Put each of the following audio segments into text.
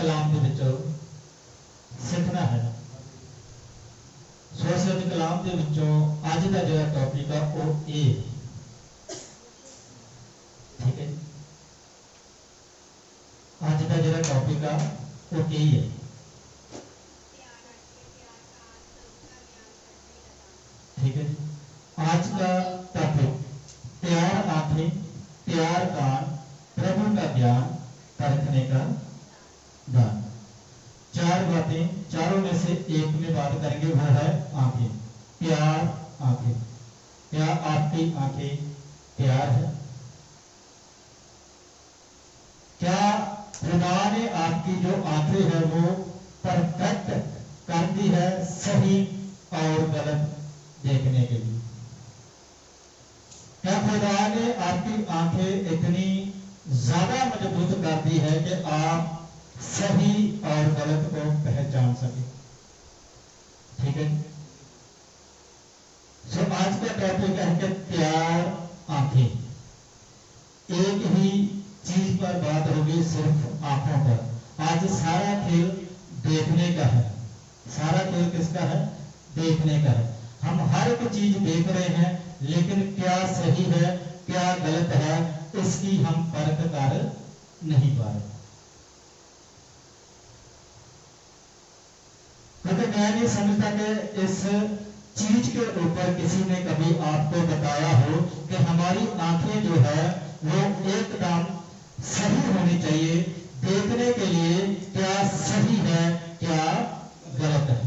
कलाम दे विचों सीखना है। सो असीं कलाम दे विचों अज दा जिहड़ा टॉपिक आ वो ए, ठीक है। अज का जिहड़ा टॉपिक आ वो यही है, ठीक है जी। आज का टॉपिक तैयार आंखें तैयार कान प्रभु का ज्ञान परखने का दान। चार बातें, चारों में से एक में बात करेंगे, वो है आंखें, तैयार आंखें। क्या आपकी आंखें तैयार है? क्या खुदा ने आपकी जो आंखें है वो परफेक्ट कर दी है सही और गलत देखने के लिए? क्या खुदा ने आपकी आंखें इतनी ज्यादा मजबूत कर दी है कि आप सही और गलत को पहचान सके? ठीक है। सो आज का टॉपिक है कि तैयार आंखें। एक ही चीज पर बात होगी, सिर्फ आंखों पर। आज सारा खेल देखने का है। सारा खेल किसका है? देखने का है। हम हर एक चीज देख रहे हैं, लेकिन क्या सही है क्या गलत है इसकी हम परख कर नहीं पा रहे। क्योंकि मैं नहीं समझता कि इस चीज के ऊपर किसी ने कभी आपको बताया हो कि हमारी आंखें जो है वो एकदम सही होनी चाहिए देखने के लिए, क्या सही है क्या गलत है।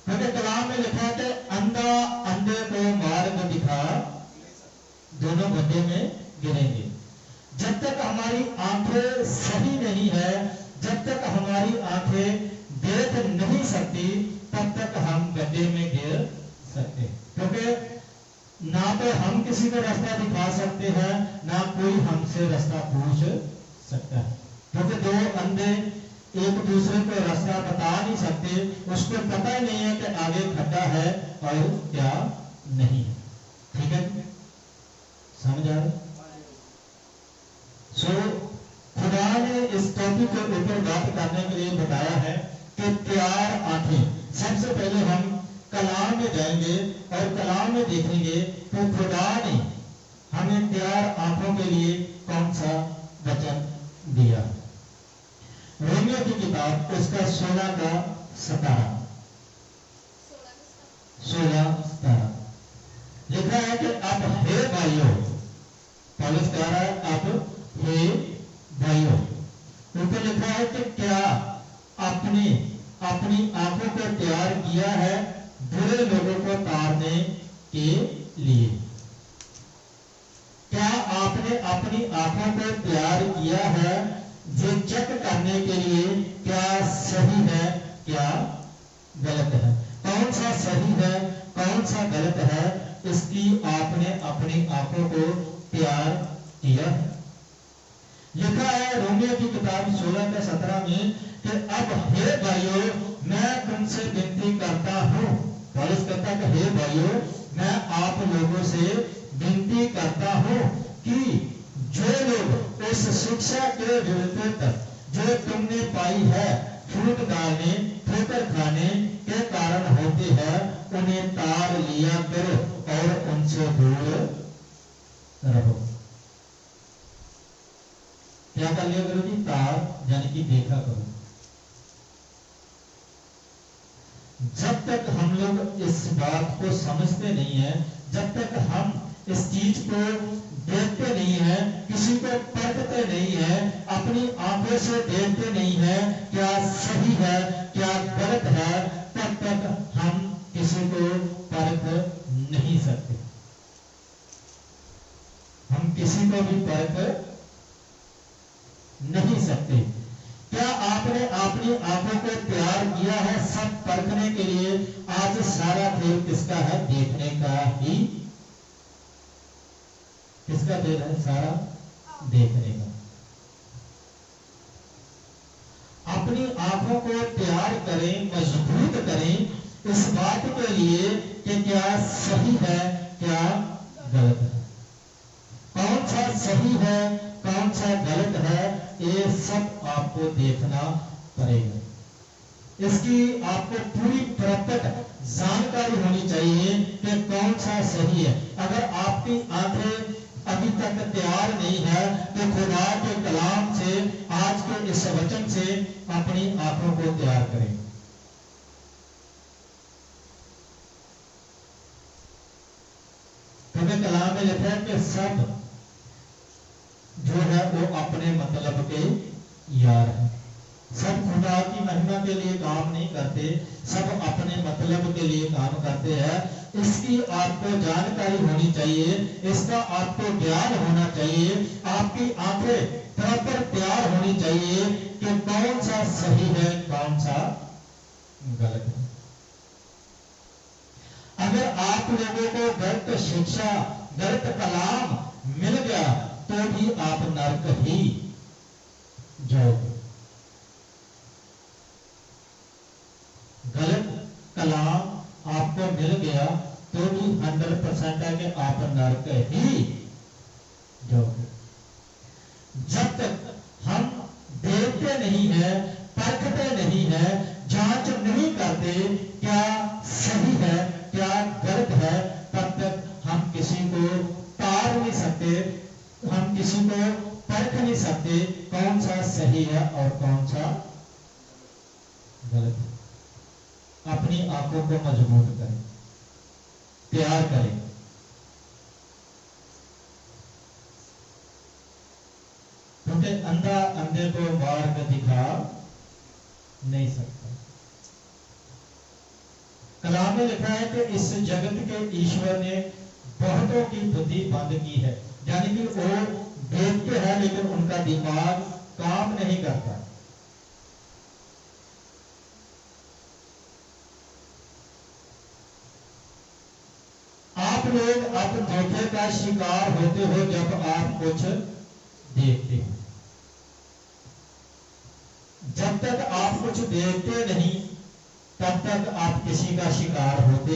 क्योंकि कलाम में लिखा है कि अंधा अंधे को मार्ग दिखा दोनों गड्ढे में गिरेंगे। जब तक हमारी आंखें सही नहीं है, जब तक हमारी आंखें देख नहीं सकती, तब तक हम गड्ढे में गिर सकते। क्योंकि ना तो हम किसी को रास्ता दिखा सकते हैं, ना कोई हमसे रास्ता पूछ सकता है। क्योंकि दो अंधे एक दूसरे को रास्ता बता नहीं सकते, उसको पता ही नहीं है कि आगे खड्डा है और क्या नहीं है। ठीक है, समझ आ रहा? सो खुदा ने इस टॉपिक के ऊपर बात करने के लिए बताया है कि तैयार आंखें। सबसे पहले हम कलाम में जाएंगे और कलाम में देखेंगे तो खुदा ने हमें तैयार आंखों के लिए कौन सा वचन दिया। रोमियो की किताब उसका 16 का 17 लिखा है कि अब हे भाइयों, पौलुस कह रहा है अब हे भाइयों, ऊपर लिखा है कि क्या अपनी आंखों को तैयार किया है बुरे लोगों को ताड़ने के लिए। क्या आपने अपनी आंखों को तैयार किया है जो चेक करने के लिए क्या सही है क्या गलत है? कौन सा सही है कौन सा गलत है, इसकी आपने अपनी आंखों को तैयार किया। लिखा है रोमियो की किताब 16 का 17 में कि अब हे भाइयों मैं तुमसे विनती करता हूं। पौलुस कहता है कि हे भाइयों मैं आप लोगों से विनती करता हूं कि जो लोग उस शिक्षा के विरुद्ध जो तुमने पाई है फूट डालने ठोकर खाने के कारण होते हैं, उन्हें तार लिया करो और उनसे दूर रहो। क्या कर लिया करो जी? तार यानी कि देखा करो। जब तक हम लोग इस बात को समझते नहीं है, जब तक हम इस चीज को देखते नहीं है, किसी को परखते नहीं है, अपनी आंखों से देखते नहीं है क्या सही है क्या गलत है, तब तक हम किसी को परख नहीं सकते। हम किसी को भी परख नहीं सकते। क्या आपने अपनी आंखों को तैयार किया है सब परखने के लिए? आज सारा खेल किसका है? देखने का ही। किसका खेल है? सारा देखने का। अपनी आंखों को तैयार करें, मजबूत करें इस बात के लिए कि क्या सही है क्या गलत है, कौन सा सही है कौन सा गलत है, ये सब आपको देखना पड़ेगा। इसकी आपको पूरी प्रॉपर जानकारी होनी चाहिए कि कौन सा सही है। अगर आपकी आंखें अभी तक तैयार नहीं है तो खुदा के कलाम से, आज के इस वचन से अपनी आंखों को तैयार करें। क्योंकि कलाम में लिखा है कि सब जो है वो अपने मतलब के यार है। सब खुदा की महिमा के लिए काम नहीं करते, सब अपने मतलब के लिए काम करते हैं। इसकी आपको जानकारी होनी चाहिए, इसका आपको ज्ञान होना चाहिए, आपकी आंखें प्रॉपर तैयार होनी चाहिए कि कौन सा सही है, कौन सा गलत है। अगर आप लोगों को गलत शिक्षा, गलत कलाम मिल गया तो भी आप नरक ही जाओगे। गलत कलाम आपको मिल गया तो भी 100% है कि आप नरक ही जाओगे। जब तक हम देखते नहीं है, परखते नहीं है, जांच नहीं करते क्या सही है क्या गलत है, तब तक हम किसी को तार नहीं सकते, हम किसी को परख नहीं सकते कौन सा सही है और कौन सा गलत है। अपनी आंखों को मजबूत करें, तैयार करें। क्योंकि अंधा अंधे को मार्ग दिखा नहीं सकता। कलाम में लिखा है कि इस जगत के ईश्वर ने बहुतों की बुद्धि बंद की है, यानी कि वो देखते हैं लेकिन उनका दिमाग काम नहीं करता। आप लोग अब धोखे का शिकार होते हो जब आप कुछ देखते हो। जब तक आप कुछ देखते नहीं तब तक आप किसी का शिकार होते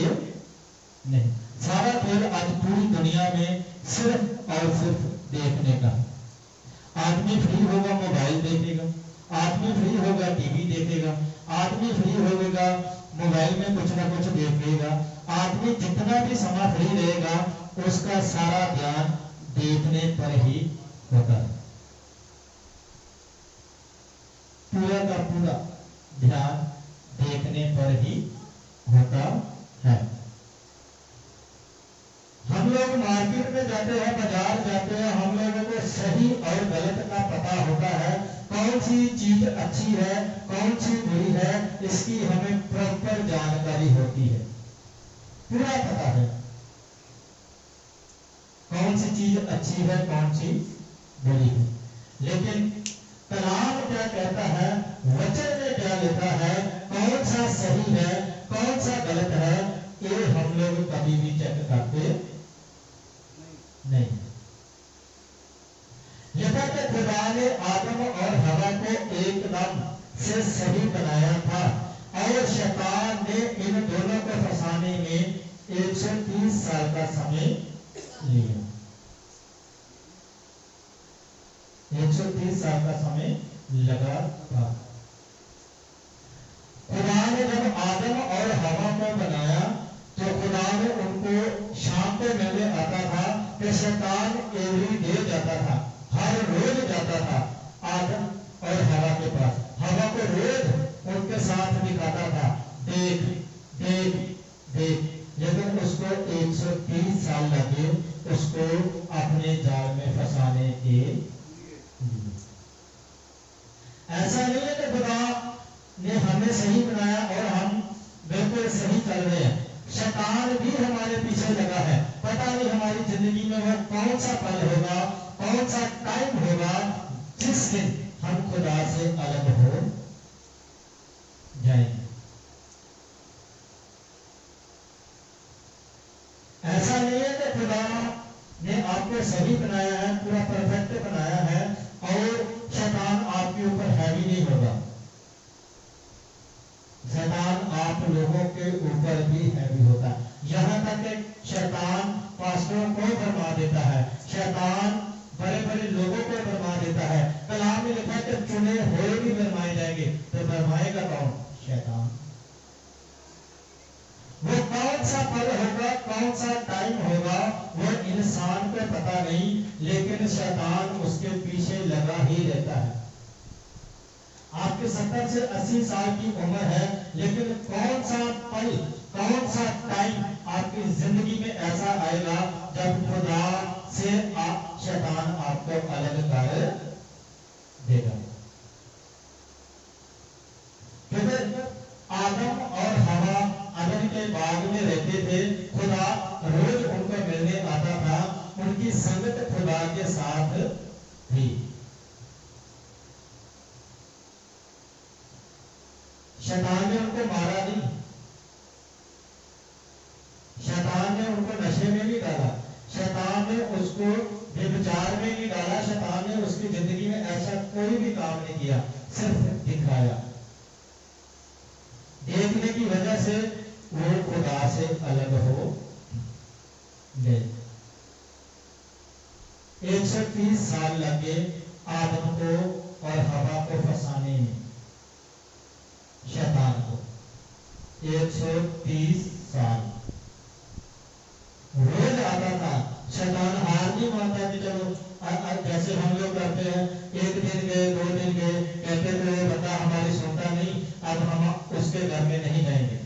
नहीं। सारा खेल आज पूरी दुनिया में सिर्फ और सिर्फ देखने का। आदमी फ्री होगा मोबाइल देखेगा, आदमी फ्री होगा टीवी देखेगा, आदमी फ्री होगा मोबाइल में कुछ ना कुछ देखेगा। आदमी जितना भी समय फ्री रहेगा उसका सारा ध्यान देखने पर ही होता है। पूरा का पूरा ध्यान देखने पर ही होता है। हम लोग मार्केट में जाते हैं, बाजार जाते हैं, हम लोगों को सही और गलत का पता होता है, कौन सी चीज अच्छी है कौन सी बुरी है, इसकी हमें प्रॉपर जानकारी होती है, पूरा पता है कौन सी चीज अच्छी है कौन सी बुरी है। लेकिन कलाम क्या कहता है, वचन में क्या लिखा है, कौन सा सही है कौन सा गलत है, ये हम लोग कभी भी चेक करते नहीं। लिखा कि खुदा ने आदम और हवा को एकदम से सही बनाया था और शैतान ने इन दोनों को फंसाने में 130 साल का समय लिया। 130 साल का समय लगा था। खुदा ने जब आदम और हवा को बनाया तो खुदा ने उनको शाम को मिलने आता था कि शैतान एवरी डे जाता था, हर रोज जाता था आदम और हवा के पास। हवा को रोज उनके साथ दिखाता था, देख देख देख, लेकिन उसको 130 साल लगे उसको अपने जाल में फंसाने के। ऐसा नहीं है कि खुदा ने हमें सही बनाया और हम बिल्कुल सही चल रहे हैं। शैतान भी हमारे पीछे लगा है। पता नहीं हमारी जिंदगी में वो कौन सा पल होगा, कौन सा टाइम होगा जिस दिन हम खुदा से अलग हो जाएंगे। ऐसा नहीं है कि खुदा ने आपको सही बनाया है, पूरा परफेक्ट बनाया है और शैतान आपके ऊपर हैवी नहीं होगा। शैतान आप लोगों के ऊपर भी हैवी होता है। यहाँ तक कि शैतान पास्टरों को बर्मा देता है, शैतान बड़े बड़े लोगों को बर्मा देता है। कलाम में लिखा होए भी फरमाए जाएंगे तो फरमाएगा कौन? शैतान। वो कौन सा पल होगा, कौन सा टाइम होगा, वो इंसान को पता नहीं, लेकिन शैतान उसके पीछे लगा ही रहता है। आपके 70 से 80 साल की उम्र है, लेकिन कौन सा पल, कौन सा टाइम आपकी जिंदगी में ऐसा आएगा जब खुदा से शैतान आपको अलग कर देगा। क्योंकि आदम और हवा अदन के बाग में रहते थे, खुदा रोज उनको मिलने आता था, उनकी संगत खुदा के साथ थी। शैतान ने उनको मारा नहीं, शैतान ने उनको नशे में नहीं डाला, शैतान ने उसको व्यभिचार में नहीं डाला, शैतान ने उसकी जिंदगी में ऐसा कोई भी काम नहीं किया, सिर्फ दिखाया। देखने की वजह से वो खुदा से अलग हो गए। 130 साल लगे आदम को और हवा को फंसाने में, शैतान को 130 साल। रोज आता था, शैतान हार नहीं मानता कि चलो जैसे हम लोग करते हैं, एक दिन गए, 2 दिन गए, कहते थे बता हमारी सुनता नहीं, अब हम उसके घर में नहीं जाएंगे,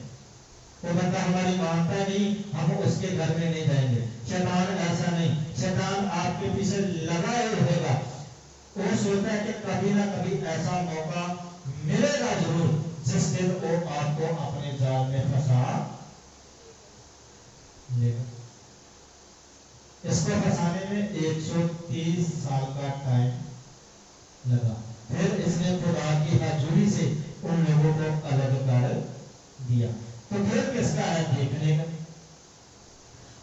वो बंदा हमारी मानता नहीं, हम उसके घर में नहीं जाएंगे। शैतान ऐसा नहीं, शैतान आपके पीछे लगा ही रहेगा। वो सोचता है कि कभी ना कभी ऐसा मौका मिलेगा जरूर जिस दिन वो आपको अपने जाल में फंसा लेगा। इसको फंसाने में 130 साल का टाइम लगा। फिर इसने खुदा की हजूरी से उन लोगों को अलग कर दिया। तो फिर किसका है देखने का?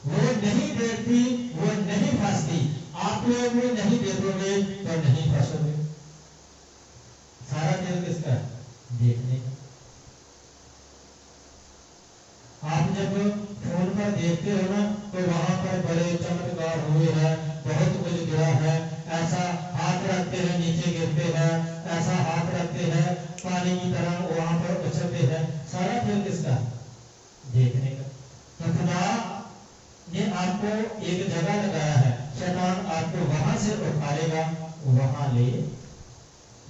वो नहीं देखती, वो नहीं फंसती। आप लोग भी नहीं देखोगे तो नहीं फंसोगे। सारा खेल किसका है? देखने का। आप जब फोन पर देखते हो ना, तो वहां पर बड़े चमत्कार हुए हैं, बहुत कुछ गिरा है, ऐसा हाथ रखते हैं नीचे गिरते हैं, ऐसा हाथ रखते हैं पानी की तरह वहां पर उछलते हैं। सारा खेल किसका? देखने का। तो खुदा ने आपको एक जगह लगाया है, शैतान आपको वहां से उठाएगा, वहां ले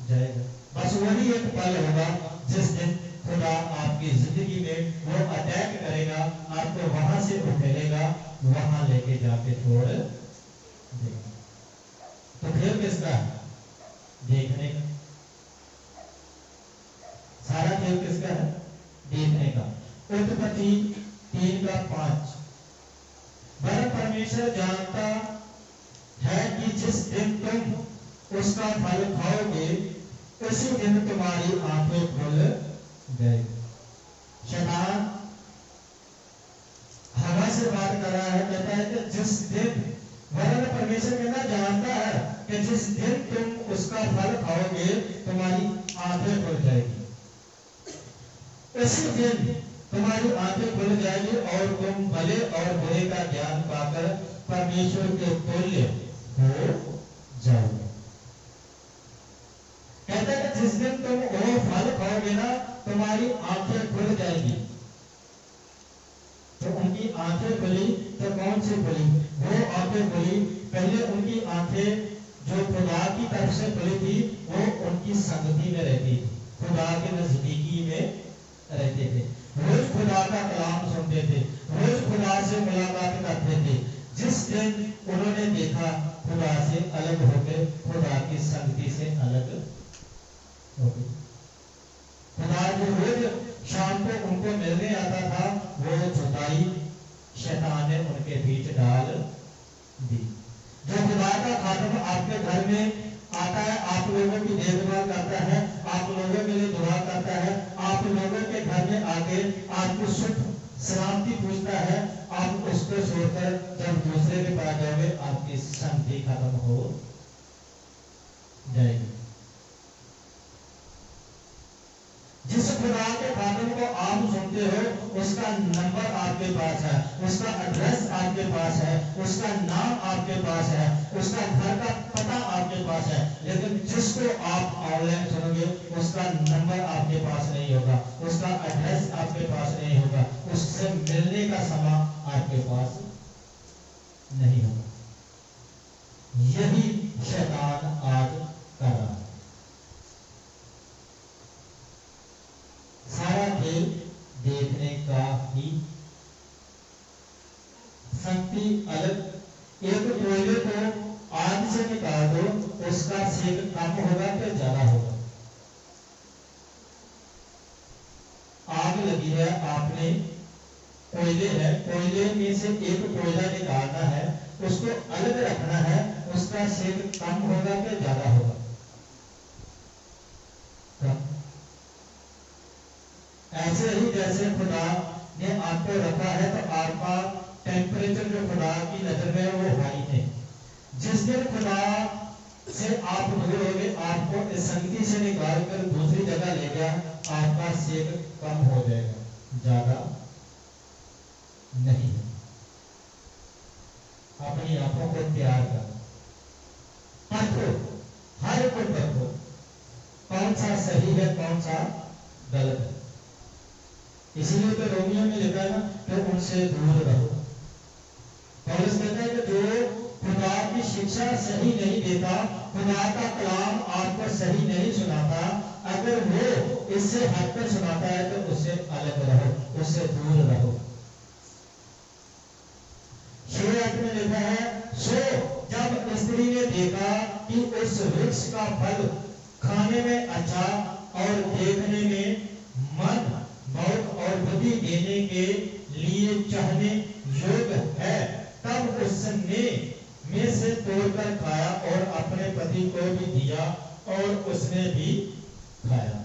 जाएगा। बस वही एक पल होगा जिस दिन खुदा आपकी जिंदगी में वो अटैक करेगा, आपको वहां से उठेगा, वहां लेके जाके छोड़ देगा। तो खेल किसका? देखने का। सारा खेल किसका है? देखने का। उत्पत्ति 3:5 वह परमेश्वर जानता है कि जिस दिन तुम उसका फल खाओगे उसी दिन तुम्हारी आंखें खुल जाएगी। शैतान हवा से बात कर रहा है, कहता है कि जिस दिन, वरन परमेश्वर कहना जानता है कि जिस दिन तुम उसका फल खाओगे तुम्हारी आंखें खुल जाएगी, उसी दिन तुम्हारी आंखें खुल जाएगी और तुम भले और बुरे का ज्ञान पाकर परमेश्वर के तुल्य हो जाओगे। कहता है कि जिस दिन तुम वो फल खाओगे ना, तुम्हारी आंखें खुल जाएगी। तो उनकी आंखें खुली तो कौन सी खुली? वो आंखें खुली, पहले उनकी आंखें जो खुदा की तरफ से खुली थी, वो उनकी संगति में रहती थी, खुदा के नजदीकी में रहते थे, रोज खुदा का कलाम सुनते थे, रोज खुदा से मुलाकात करते थे। जिस दिन उन्होंने देखा खुदा से अलग हो गए, खुदा की संगति से अलग हो गए, खुदा जो रोज शाम को उनको मिलने आता था, वो जुदाई शैतान ने उनके बीच डाल दी। जो खुदा का खादम आपके घर में आता है, आप लोगों की देखभाल करता है, आप लोगों के लिए दुआ करता है, आप लोगों के घर में आके आपको सुख सलामती पूछता है, आप उसको छोड़कर जब दूसरे के पास जाओगे आपकी शांति खत्म हो जाएगी। जिस खुदा के खादम को आप सुनते हो, उसका नंबर आपके पास है, उसका एड्रेस आपके पास है, उसका नाम आपके पास है, उसका घर का पता आपके पास पास है, लेकिन जिसको आप ऑनलाइन सुनोगे उसका नंबर आपके पास नहीं होगा, उसका एड्रेस आपके पास नहीं होगा, उससे मिलने का समय आपके पास नहीं होगा। यही शैतान आज कर रहा है। सारा खेल देखने का ही, शक्ति अलग। एक कोयले को आग से निकाल दो, उसका सेक कम होगा कि ज्यादा होगा? आग लगी है, आपने कोयले है, कोयले में से एक कोयला निकालना है, उसको अलग रखना है, उसका सेक कम होगा कि ज्यादा होगा? कम। ऐसे ही जैसे खुदा ने आपको रखा है तो आपका टेम्परेचर जो खुदा की नजर में वो हाई है। जिस दिन खुदा से आप दूर हो गए, आपको इस संगति से निकाल कर दूसरी जगह ले गया, आपका सेक कम हो जाएगा, ज्यादा नहीं। अपनी आंखों को तैयार करो, परखो, हर को परखो, कौन सा सही है कौन सा गलत है। इसलिए तो रोमियो में लिखा है ना कि उनसे दूर रहो। पौलुस कहता है कि जो खुदा की शिक्षा सही नहीं देता, खुदा का कलाम आपको सही नहीं सुनाता, अगर वो इससे हटकर सुनाता है तो उससे अलग रहो, उससे दूर रहो। 6 में लिखा है, सो जब स्त्री ने देखा कि उस वृक्ष का फल खाने में अच्छा और देखने में मन बहुत और बुद्धि देने के लिए चाहने योग्य है, तब उसने में से तोड़कर खाया और अपने पति को भी दिया और उसने भी खाया।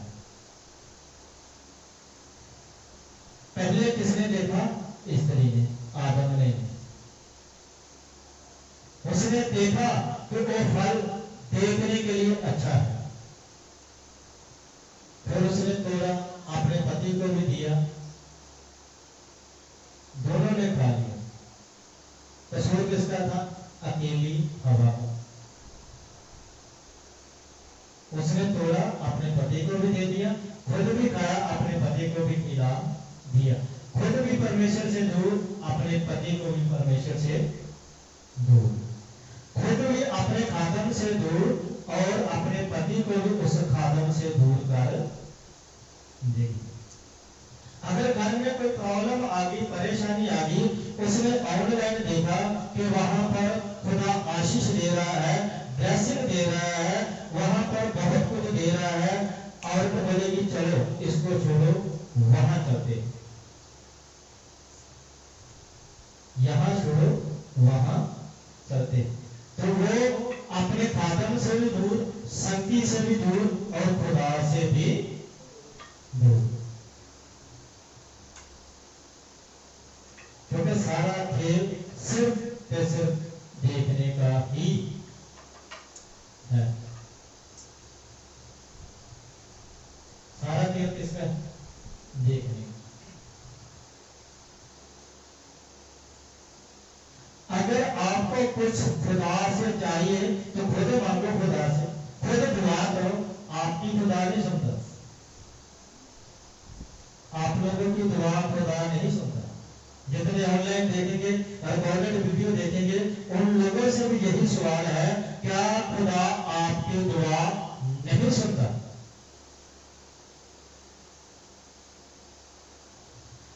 पहले किसने देखा? स्त्री ने, आदम ने। उसने देखा कि वो फल देखने के लिए अच्छा है, फिर उसने तोड़ा, अपने पति को भी दिया, दोनों ने खा लिया। कसूर किसका था? अकेली हवा का। उसने तोड़ा, अपने पति को भी दे दिया, खुद भी खाया, अपने पति को भी खिला दिया। खुद भी परमेश्वर से दूर, अपने पति को भी परमेश्वर से दूर, खुद भी अपने खादम से दूर और अपने पति को भी उस खादम से दूर कर देगी। अगर घर में कोई प्रॉब्लम आ गई, परेशानी आ गई, उसने ऑनलाइन देखा कि वहां पर खुदा आशीष दे रहा है, ब्लेसिंग दे रहा है, वहां पर बहुत कुछ दे रहा है, और तो बोलेगी चलो इसको छोड़ो, वहां चलते, यहां छोड़ो वहां चलते, तो वो अपने खादम से भी दूर, शक्ति से भी दूर और खुदा से भी दूर। क्योंकि सारा खेल सिर्फ देखने का ही है। सारा खेल किसका? देखने का। अगर आपको कुछ खुदा से चाहिए तो खुद मांगो, खुदा से खुद दुआ करो। आपकी खुदा नहीं सुनता, आप लोगों की दुआ खुदा नहीं सुनता। जितने ऑनलाइन देखेंगे, रिकॉर्डेड वीडियो देखेंगे, उन लोगों से भी यही सवाल है, क्या खुदा आपकी दुआ नहीं सुनता?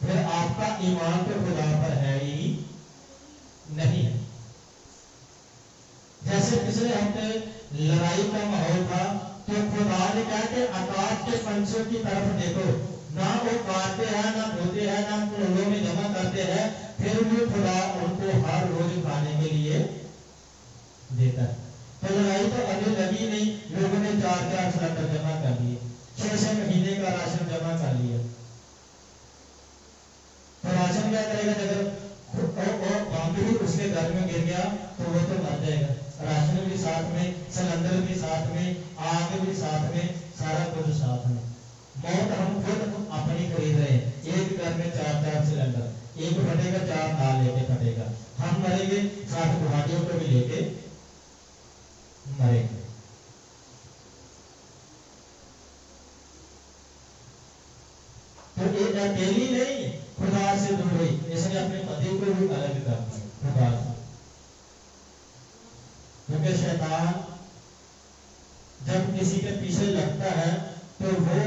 फिर आपका ईमान तो खुदा पर है ही नहीं है। जैसे पिछले हफ्ते लड़ाई का माहौल था, तो खुदा ने कहा कि आकाश के पंछियों की तरफ देखो, ना वो काटते हैं, ना धोते हैं, ना टोलों में जमा करते हैं, फिर भी खुदा उनको हर रोज खाने के लिए देता है। तो लड़ाई तो अभी लगी नहीं, लोगों ने 4-4 सिलेंडर जमा कर लिए, 6-6 महीने का राशन जमा कर लिया। तो राशन क्या करेगा? अगर बम भी उसके घर में गिर गया तो वो तो मर जाएगा। राशन भी साथ में, सिलेंडर भी साथ में, आग भी साथ में, सारा कुछ साथ में। मौत हम खुद अपनी खरीद रहे हैं। एक घर में 4-4 सिलेंडर, एक फटेगा 4 नाल लेके फटेगा, हम मरेंगे, साथ गुहाटियों को भी लेके मरेंगे। तो ये अकेली नहीं खुदा से दूर हुई, इसने अपने पति को भी अलग कर दिया खुदा से। क्योंकि शैतान जब किसी के पीछे लगता है तो वो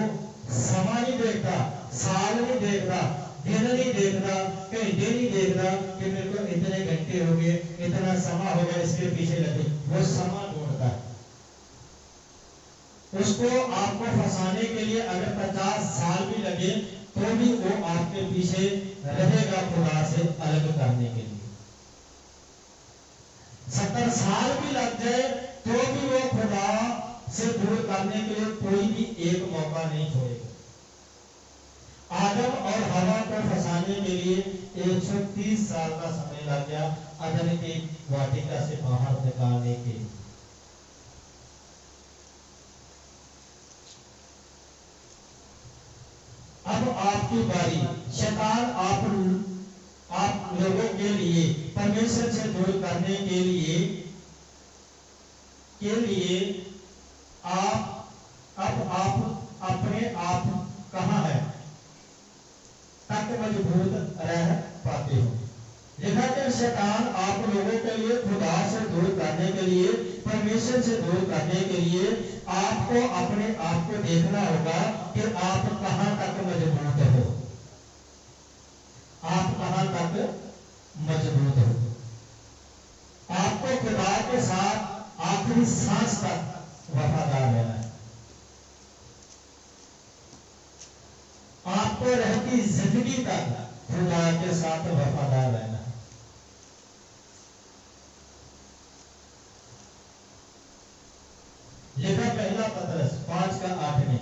समय नहीं देखता, साल नहीं देखता, दिन नहीं देखता, घंटे नहीं देखता कि मेरे को इतने घंटे हो गए, इतना समय हो गया इसके पीछे लगे। वो समय ढूंढता है। उसको आपको फंसाने के लिए अगर 50 साल भी लगे तो भी वो आपके पीछे रहेगा खुदा से अलग करने के लिए। 70 साल भी लग जाए तो भी वो खुदा से दूर करने के लिए कोई भी एक मौका नहीं छोड़ेगा। आदम और हवा को फंसाने के लिए 130 साल का समय लग गया अदन की वाटिका से बाहर निकालने के लिए। अब आपकी बारी। शैतान आप लोगों के लिए परमेश्वर से दूर करने के लिए आप अपने आप कहां है तक मजबूत रह पाते हो। लिखा कि शैतान आप लोगों के लिए खुदा से दूर करने के लिए, परमेश्वर से दूर करने के लिए आपको अपने आप को देखना होगा कि आप कहां तक मजबूत हो। आप कहां तक मजबूत हो। आपको खुदा के साथ आखिरी सांस तक वफादार रहना है। आपको रहती जिंदगी तक खुदा के साथ वफादार रहना है। लिखा पहला पत्रस 5:8 में,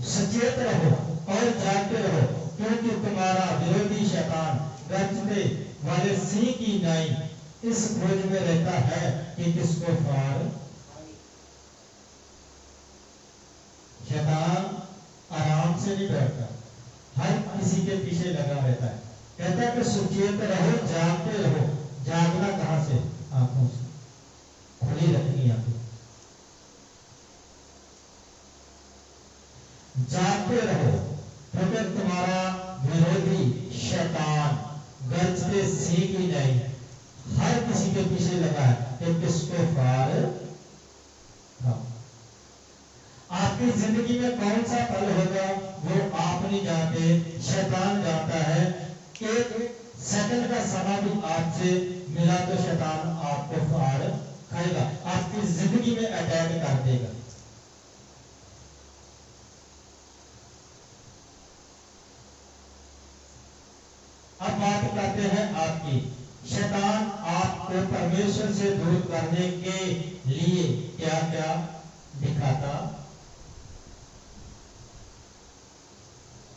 सचेत रहो और जागते रहो, क्योंकि तुम्हारा विरोधी शैतान गरजते वाले सिंह की नाई इस खोज में रहता है कि किसको फाड़। शैतान आराम से नहीं बैठता, हर किसी के पीछे लगा रहता है। कहता है कि सुचेत रहो, जागते रहो। जागना कहां से? आंखों से। खुली रखनी आंखें। जागते रहो क्योंकि तुम्हारा विरोधी शैतान गरजते सिंह की नहीं हर किसी के पीछे लगा है कि किसको फाड़। आपकी जिंदगी में कौन सा पल होगा वो आप नहीं जानते, शैतान जानता है। एक सेकंड का समय भी आपसे मिला तो शैतान आपको फाड़ खाएगा, आपकी जिंदगी में अटैक कर देगा। अब बात करते हैं आपकी। शैतान आपको परमेश्वर से दूर करने के लिए क्या क्या दिखाता।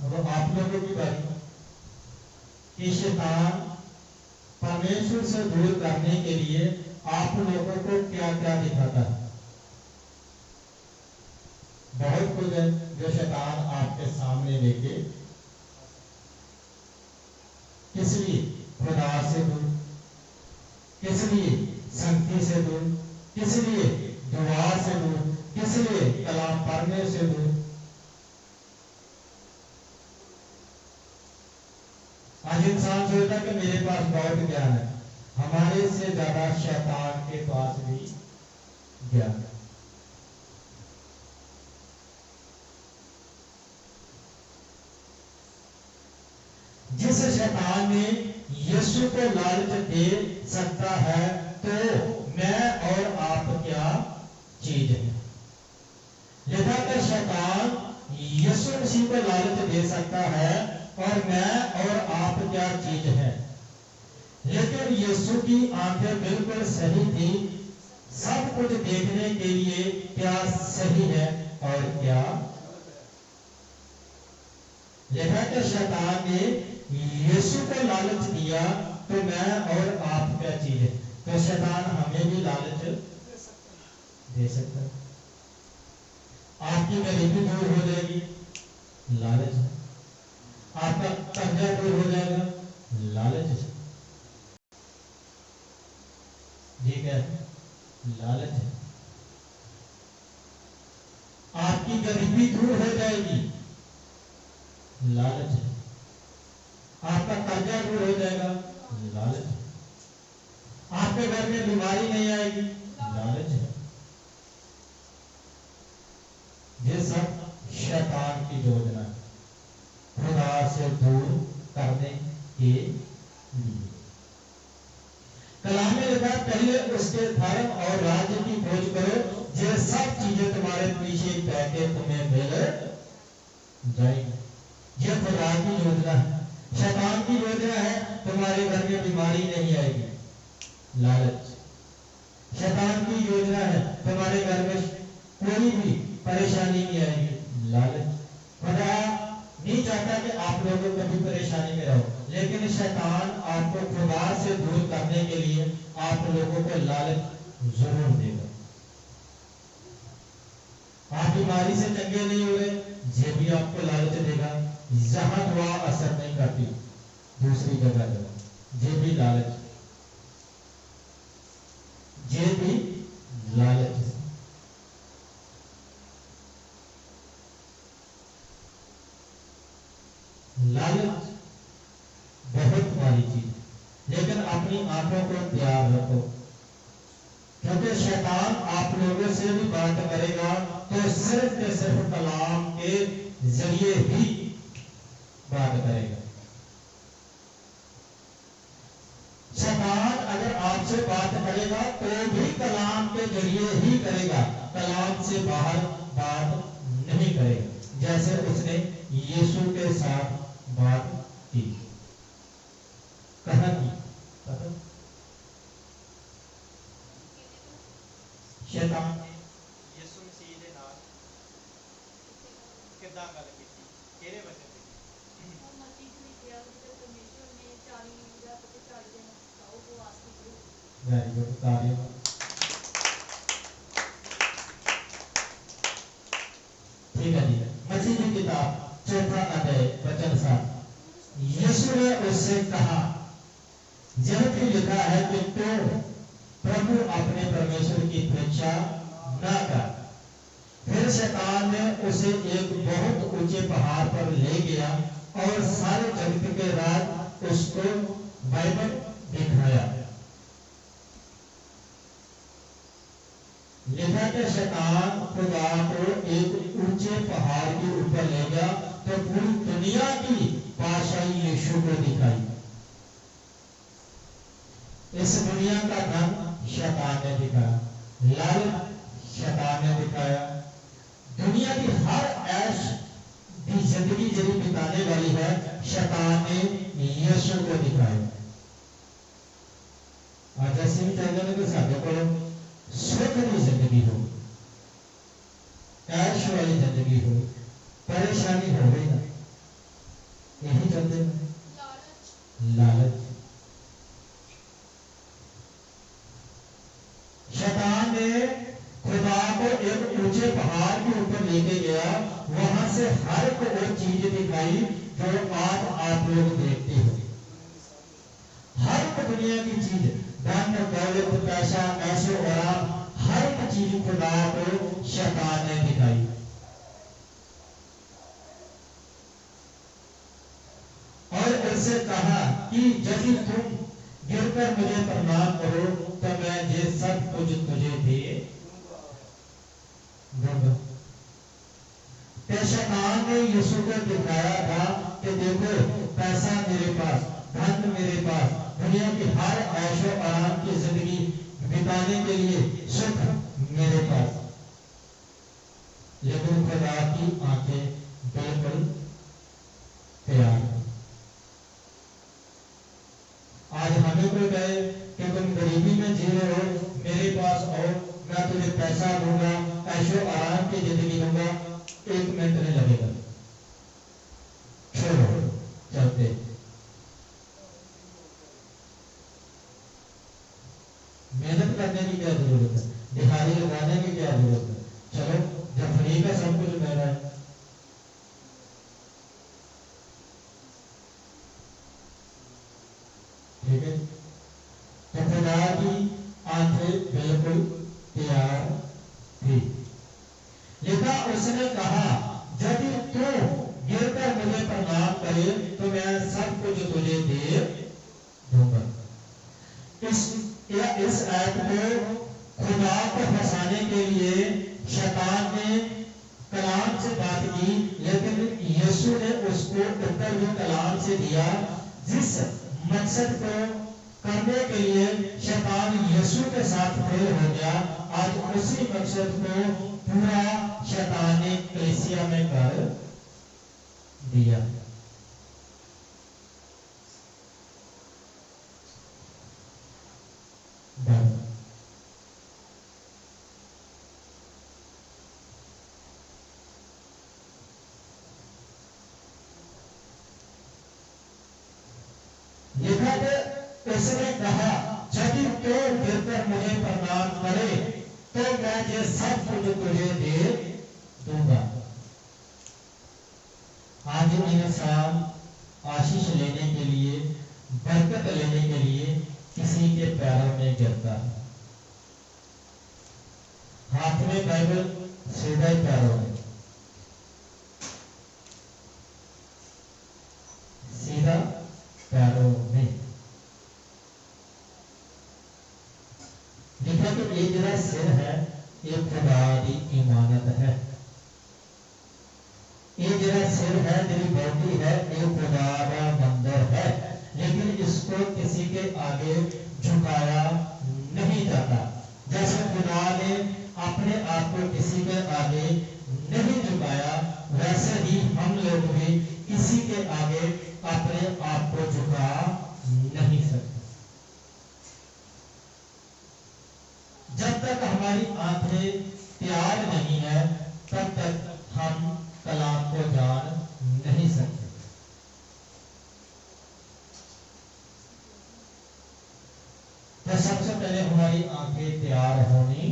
अब आप लोगों की बारी कि शैतान परमेश्वर से दूर करने के लिए आप लोगों को क्या क्या दिखाता है। बहुत कुछ है जो शैतान आपके सामने लेके, किस लिए? खुदा से दूर, किस लिए? संगति से दूर, किस लिए? दुआ से दूर, किस लिए? कलाम पढ़ने से दूर। आज इंसान सोचता कि मेरे पास बहुत ज्ञान है, हमारे से ज्यादा शैतान के पास भी ज्ञान है। जिस शैतान ने यीशु को लालच दे सकता है तो मैं और आप क्या चीज है। लिखा कि शैतान यीशु मसीह को लालच दे सकता है और मैं और आप क्या चीज है। लेकिन यीशु की आंखें बिल्कुल सही थी, सब कुछ देखने के लिए क्या सही है और क्या। लिखा कि शैतान ने यीशु को लालच दिया तो मैं और आप क्या चीज है। तो शैतान हमें भी लालच दे सकता है। आपकी गरीबी दूर हो जाएगी, लालच है। आपका कर्जा दूर हो जाएगा, लालच है। ठीक है, लालच है। आपकी गरीबी दूर हो जाएगी, लालच है। आपका कर्जा दूर हो जाएगा, लालच। आपके घर में बीमारी नहीं आएगी, लालच है। ये सब शैतान की योजना है खुदा से दूर करने के लिए। कलाम में लिखा पहले उसके धर्म और राज्य की खोज करो, ये सब चीजें तुम्हारे पीछे पैके तुम्हें मिल जाएगी। ये खुदा की योजना है। शैतान की योजना है तुम्हारे घर में बीमारी नहीं आएगी, लालच। शैतान की योजना है तुम्हारे घर में कोई भी परेशानी नहीं आएगी, लालच। खुदा नहीं चाहता कि आप लोगों कभी परेशानी में रहो, लेकिन शैतान आपको खुदा से दूर करने के लिए आप लोगों को लालच जरूर देगा। आप बीमारी से चंगे नहीं हुए, ये भी आपको लालच देगा। जहां दुआ असर नहीं करती, दूसरी जगह जाओ, ये भी लालच, ये भी लालच है। लालच बहुत बुरी चीज, लेकिन अपनी आंखों को तैयार रखो, क्योंकि शैतान आप लोगों से भी बात करेगा तो सिर्फ के सिर्फ कलाम के जरिए ही बात करेगा। शैतान अगर आपसे बात करेगा तो भी कलाम के जरिए ही करेगा, कलाम से बाहर बात नहीं करेगा। जैसे उसने यीशु के साथ बात की, कहा की पता? शैतान ने यीशु मसीह दे नाल किदां गल कीती, केड़े वचन ते? ਉਹ ਮਸੀਹ ਨੇ ਕਿਹਾ ਕਿ ਜਦ ਪਰਮੇਸ਼ਵਰ ਨੇ 40 ਰਾਤ ਤੇ 40 ਦਿਨ ਉਪਵਾਸ ਕੀਤੇ। वेरी गुड, तालियां। ठीक है जी। मसीह की किताब 4वां अध्याय वचन 7। यीशु ने उससे कहा, यह भी लिखा है कि तू प्रभु अपने परमेश्वर की परीक्षा न कर। फिर शैतान ने उसे एक बहुत ऊंचे पहाड़ पर ले गया और सारे जगत के राज उसको बाइबल दिखाया। लिखा कि शैतान खुदा को एक ऊंचे पहाड़ के ऊपर ले गया तो पूरी दुनिया की बादशाही यीशु को दिखाई। इस दुनिया का धन शैतान ने दिखाया, लालच शैतान ने दिखाया, दुनिया की हर ऐश की जिंदगी जरी बिताने वाली है, शैतान ने यीशु को दिखाया। आज ऐसे भी चाहिए कि साढ़े को सुख की जिंदगी हो, ऐश वाली जिंदगी हो, परेशानी हो गई ना, यही चाहते हैं, लालच। शैतान ने खुदा को एक ऊंचे पहाड़ के ऊपर लेके गया, वहां से हर को वो चीज दिखाई जो आज आप लोग देखते हो। हर एक दुनिया की चीज, धन दौलत पैसा ऐशो आराम, हर एक चीज खुदा को शैतान ने दिखाई। और उससे कहा कि यदि तुम गिरकर मुझे प्रणाम करो तो मैं ये सब कुछ तुझे दे दूंगा। तो शैतान ने यीशु को दिखाया था कि देखो पैसा मेरे पास, धन मेरे पास, दुनिया की हर ऐशो आराम की जिंदगी बिताने के लिए सुख मेरे पास, लेकिन खुदा की आंखें बिल्कुल तैयार हैं। आज हमें कोई कहे कि तुम गरीबी में जी रहे हो, मेरे पास आओ, मैं तुझे पैसा दूंगा, ऐशो आराम की जिंदगी दूंगा, 1 मिनट नहीं लगेगा, छोड़ो चलते। मेहनत करने की क्या जरूरत है, दिहाड़ी लगाने की क्या जरूरत है, चलो जब फ्री का सब कुछ मिल रहा है। ठीक है, तो खुदा की आंखें बिल्कुल तैयार थी। लिखा उसने कहा, यदि तू गिरकर मुझे प्रणाम करे तो मैं सब कुछ इस आयत को खुदा को फंसाने के लिए शैतान ने कलाम से बात की, लेकिन यीशु ने उसको उत्तर भी कलाम से दिया। जिस मकसद को करने के लिए शैतान यीशु के साथ फेल हो गया, आज उसी मकसद को पूरा शैतान ने कलीसिया में कर दिया। लिखा है, उसने कहा, यदि तो गिरकर मुझे प्रणाम करे तो मैं ये सब कुछ तुझे दे दूंगा। आज इंसान आशीष लेने के लिए, बरकत लेने के लिए किसी के पैरों में गिरता है। हाथ में बाइबल, सीधा पैरों में, सीधा पैरों में। लिखा कि ये जरा सिर है, ये खुदा की इमानत है। ये जरा सिर है, तेरी बॉडी है, ये खुदा का मंदिर है। लेकिन इसको किसी के आगे झुकाया नहीं जाता। जैसे खुदा ने अपने आप को किसी के आगे नहीं झुकाया, वैसे ही हम लोग भी किसी के आगे अपने आप को झुका नहीं सकते। जब तक हमारी आंखें तैयार नहीं है, तब तक हम कलाम को जान नहीं सकते। तो सबसे पहले हमारी आंखें तैयार होनी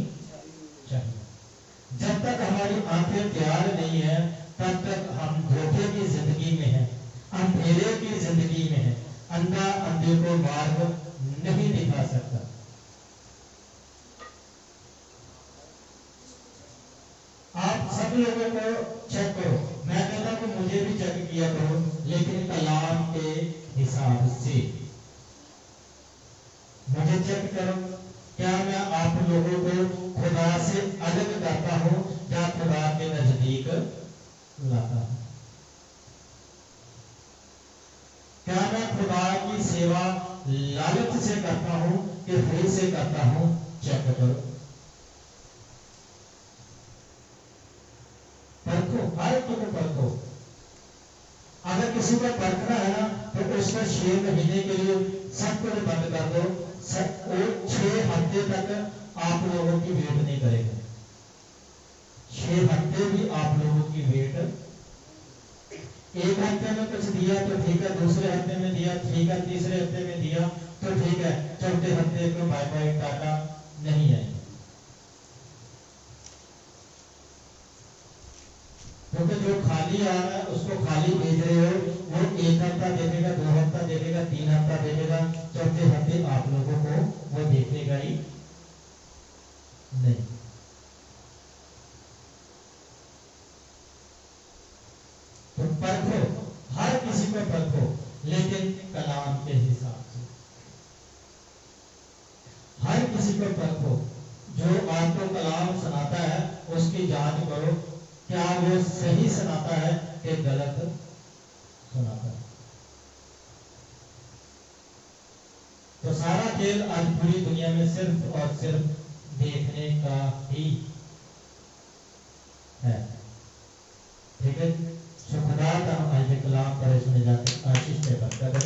चाहिए। जब तक हमारी आंखें तैयार नहीं है, तब तक हम धोखे की जिंदगी में हैं, अंधेरे की जिंदगी में है। अंधा अंधे को मार्ग नहीं दिखा सकता। आप सब लोगों को चेक करो, मैं कहता हूं मुझे भी चेक किया करो, लेकिन कलाम के हिसाब से मुझे चेक करो, क्या मैं आप लोगों को खुदा से अलग करता हूं या खुदा के नजदीक लाता हूं? क्या मैं खुदा की सेवा लालच से करता हूं कि फ्री से करता हूं? चेक करो, परखो, हर एक को परखो। अगर किसी को परखना है ना, तो उसको 6 महीने के लिए सब कुछ बंद कर दो। वो 6 हफ्ते तक आप लोगों की वेट नहीं करेगा। 6 हफ्ते भी आप लोगों की वेट, एक हफ्ते में कुछ दिया तो ठीक है, दूसरे हफ्ते में दिया ठीक है, तीसरे हफ्ते में दिया तो ठीक है, चौथे हफ्ते को बाय बाय टाटा नहीं है। क्योंकि जो खाली आ रहा है उसको खाली भेज रहे हो, वो 1 हफ्ता देखेगा, 2 हफ्ता देखेगा, 3 हफ्ता देखेगा, चौथे हफ्ते आप लोगों को वो देखेगा ही नहीं। तो परखो, हर किसी को परखो, लेकिन कलाम के हिसाब से। हर किसी को परखो, जो आपको कलाम सुनाता है उसकी जांच करो, क्या वो सही सुनाता है कि गलत सुनाता है। तो सारा खेल आज पूरी दुनिया में सिर्फ और सिर्फ देखने का ही है। ठीक है, शुक्रिया। आज के कलाम पर सुने जाते आशीष से बरकत।